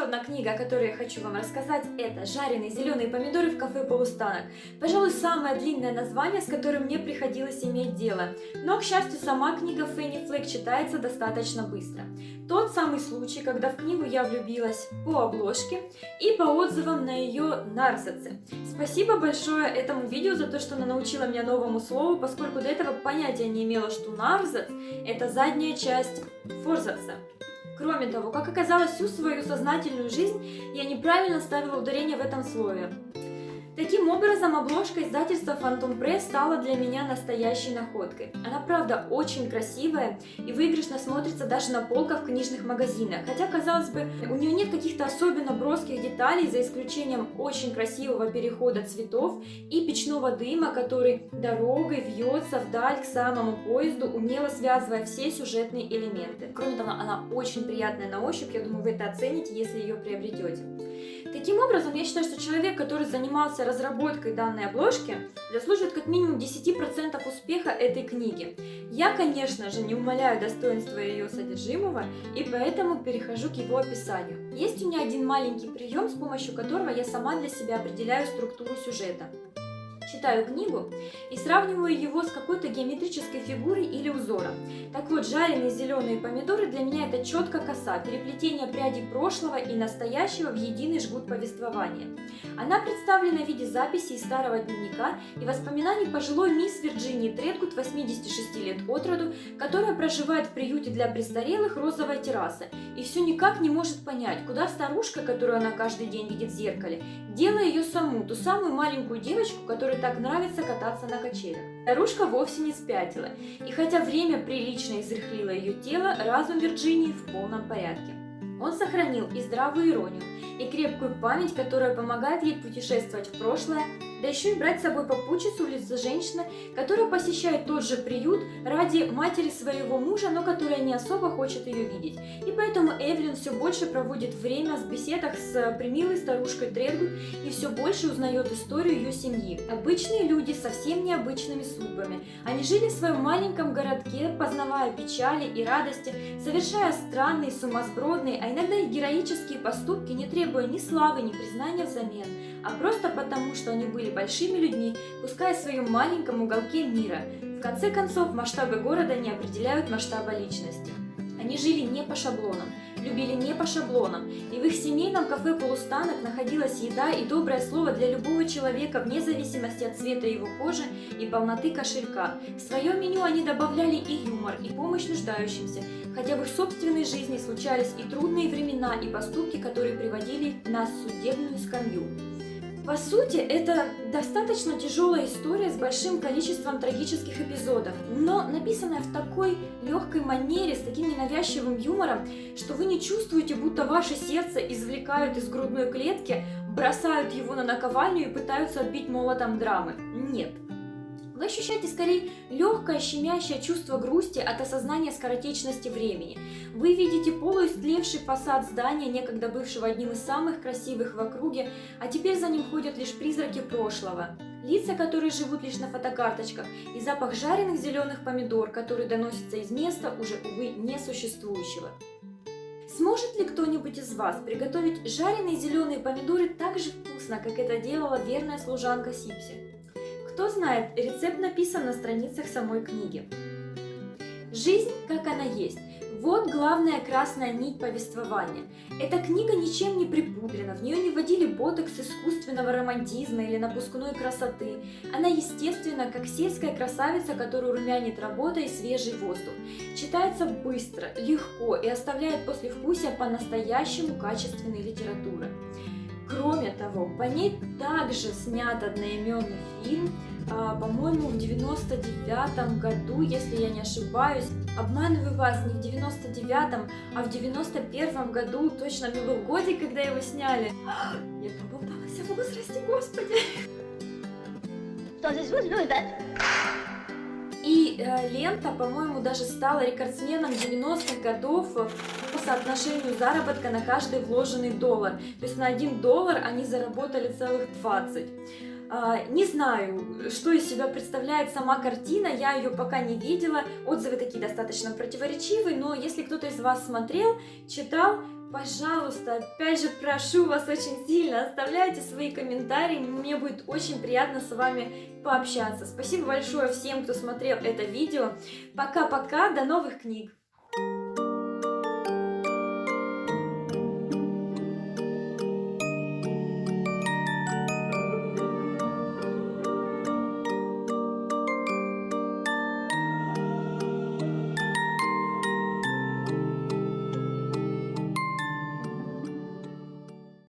одна книга, о которой я хочу вам рассказать, это «Жареные зеленые помидоры в кафе «Полустанок». Пожалуй, самое длинное название, с которым мне приходилось иметь дело. Но, к счастью, сама книга Фенни Флэк читается достаточно быстро. Тот самый случай, когда в книгу я влюбилась по обложке и по отзывам на ее нарзаце. Спасибо большое этому видео за то, что она научила меня новому слову, поскольку до этого понятия не имела, что нарзац – это задняя часть форзаца. Кроме того, как оказалось, всю свою сознательную жизнь я неправильно ставила ударение в этом слове. Таким образом, обложка издательства Phantom Press стала для меня настоящей находкой. Она, правда, очень красивая и выигрышно смотрится даже на полках в книжных магазинах. Хотя, казалось бы, у нее нет каких-то особенно броских деталей, за исключением очень красивого перехода цветов и печного дыма, который дорогой вьется вдаль к самому поезду, умело связывая все сюжетные элементы. Кроме того, она очень приятная на ощупь, я думаю, вы это оцените, если ее приобретете. Таким образом, я считаю, что человек, который занимался разработкой данной обложки, заслуживает как минимум 10% успеха этой книги. Я, конечно же, не умаляю достоинства ее содержимого, и поэтому перехожу к его описанию. Есть у меня один маленький прием, с помощью которого я сама для себя определяю структуру сюжета. Читаю книгу и сравниваю его с какой-то геометрической фигурой или узором. Так вот, жареные зеленые помидоры для меня это четко коса, переплетение прядей прошлого и настоящего в единый жгут повествования. Она представлена в виде записи из старого дневника и воспоминаний пожилой мисс Вирджинии Тредгуд, 86 лет от роду, которая проживает в приюте для престарелых «Розовая терраса» и все никак не может понять, куда старушка, которую она каждый день видит в зеркале, дела ее саму, ту самую маленькую девочку, которой так нравится кататься на качелях. Старушка вовсе не спятила, и хотя время прилично изрыхлило ее тело, разум Вирджинии в полном порядке. Он сохранил и здравую иронию, и крепкую память, которая помогает ей путешествовать в прошлое, да еще и брать с собой попутчицу в лице женщины, которая посещает тот же приют ради матери своего мужа, но которая не особо хочет ее видеть. И поэтому Эвелин все больше проводит время в беседах с примилой старушкой Тредгуд и все больше узнает историю ее семьи. Обычные люди с совсем необычными судьбами. Они жили в своем маленьком городке, познавая печали и радости, совершая странные, сумасбродные, а иногда и героические поступки, не требуя ни славы, ни признания взамен, а просто потому, что они были большими людьми, пускай в своем маленьком уголке мира. В конце концов, масштабы города не определяют масштаба личности. Они жили не по шаблонам, любили не по шаблонам, и в их семейном кафе «Полустанок» находилась еда и доброе слово для любого человека вне зависимости от цвета его кожи и полноты кошелька. В свое меню они добавляли и юмор, и помощь нуждающимся, хотя в их собственной жизни случались и трудные времена, и поступки, которые приводили на судебную скамью. По сути, это достаточно тяжелая история с большим количеством трагических эпизодов, но написанная в такой легкой манере, с таким ненавязчивым юмором, что вы не чувствуете, будто ваше сердце извлекают из грудной клетки, бросают его на наковальню и пытаются отбить молотом драмы. Нет. Вы ощущаете скорее легкое, щемящее чувство грусти от осознания скоротечности времени. Вы видите полуистлевший фасад здания, некогда бывшего одним из самых красивых в округе, а теперь за ним ходят лишь призраки прошлого. Лица, которые живут лишь на фотокарточках, и запах жареных зеленых помидор, который доносится из места, уже, увы, несуществующего. Сможет ли кто-нибудь из вас приготовить жареные зеленые помидоры так же вкусно, как это делала верная служанка Сипси? Кто знает, рецепт написан на страницах самой книги. Жизнь, как она есть. Вот главная красная нить повествования. Эта книга ничем не припудрена, в нее не вводили ботокс искусственного романтизма или напускной красоты. Она естественна, как сельская красавица, которую румянит работа и свежий воздух. Читается быстро, легко и оставляет послевкусие по-настоящему качественной литературы. Кроме того, по ней также снят одноименный фильм, по-моему, в 99-м году, если я не ошибаюсь. Обманываю вас, не в 99-м, а в 91-м году. Точно, мне был годик, когда его сняли. Я поболталась о возрасте, господи! И лента, по-моему, даже стала рекордсменом 90-х годов по соотношению заработка на каждый вложенный доллар. То есть на $1 они заработали целых 20. Не знаю, что из себя представляет сама картина, я ее пока не видела. Отзывы такие достаточно противоречивые, но если кто-то из вас смотрел, читал, пожалуйста, опять же прошу вас очень сильно, оставляйте свои комментарии, мне будет очень приятно с вами пообщаться. Спасибо большое всем, кто смотрел это видео. Пока-пока, до новых книг!